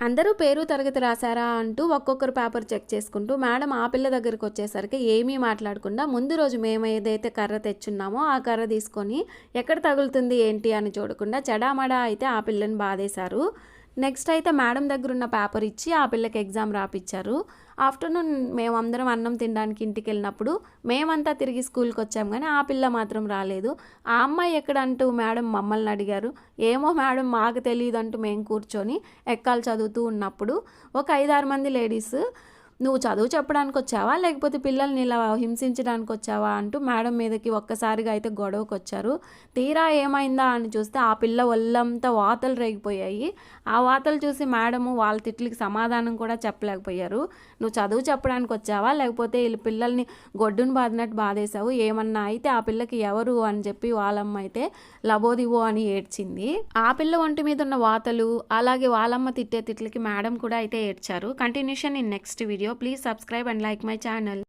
అందరూ పేరు తరగతి రాశారా అంటూ ఒక్కొక్కరు పేపర్ చెక్ చేసుకుంటూ మేడం ఆ పిల్ల దగ్గరికి వచ్చేసరికి ఏమీ మాట్లాడకుండా ముందు రోజు మేము ఏదైతే కర్ర తెచ్చున్నామో ఆ కర్ర తీసుకొని ఎక్కడ తగులుతుంది ఏంటి అని చూడకుండా చెడామడా అయితే ఆ పిల్లని బాధేశారు. నెక్స్ట్ అయితే మేడం దగ్గర ఉన్న పేపర్ ఇచ్చి ఆ పిల్లకి ఎగ్జామ్ రాపిచ్చారు. ఆఫ్టర్నూన్ మేమందరం అన్నం తినడానికి ఇంటికి వెళ్ళినప్పుడు మేమంతా తిరిగి స్కూల్కి వచ్చాం, కానీ ఆ పిల్ల మాత్రం రాలేదు. ఆ అమ్మాయి ఎక్కడ అంటూ మేడం మమ్మల్ని అడిగారు. ఏమో మేడం మాకు తెలియదు అంటూ మేము కూర్చొని ఎక్కాలు చదువుతూ ఉన్నప్పుడు ఒక 5-6 మంది లేడీస్ నువ్వు చదువు చెప్పడానికి వచ్చావా లేకపోతే పిల్లల్ని ఇలా హింసించడానికి వచ్చావా అంటూ మేడం మీదకి ఒక్కసారిగా అయితే గొడవకు వచ్చారు. తీరా ఏమైందా అని చూస్తే ఆ పిల్ల ఒళ్ళంతా వాతలు రేగిపోయాయి. ఆ వాతలు చూసి మేడము వాళ్ళ తిట్లకి సమాధానం కూడా చెప్పలేకపోయారు. నువ్వు చదువు చెప్పడానికి వచ్చావా లేకపోతే వీళ్ళ పిల్లల్ని గొడ్డును బాదినట్టు బాధేశావు, ఏమన్నా అయితే ఆ పిల్లకి ఎవరు అని చెప్పి వాళ్ళమ్మ అయితే లబోదివో అని ఏడ్చింది. ఆ పిల్ల ఒంటి మీద ఉన్న వాతలు అలాగే వాళ్ళమ్మ తిట్టే తిట్లకి మేడం కూడా అయితే ఏడ్చారు. Continuation in next video. Please subscribe and like my channel.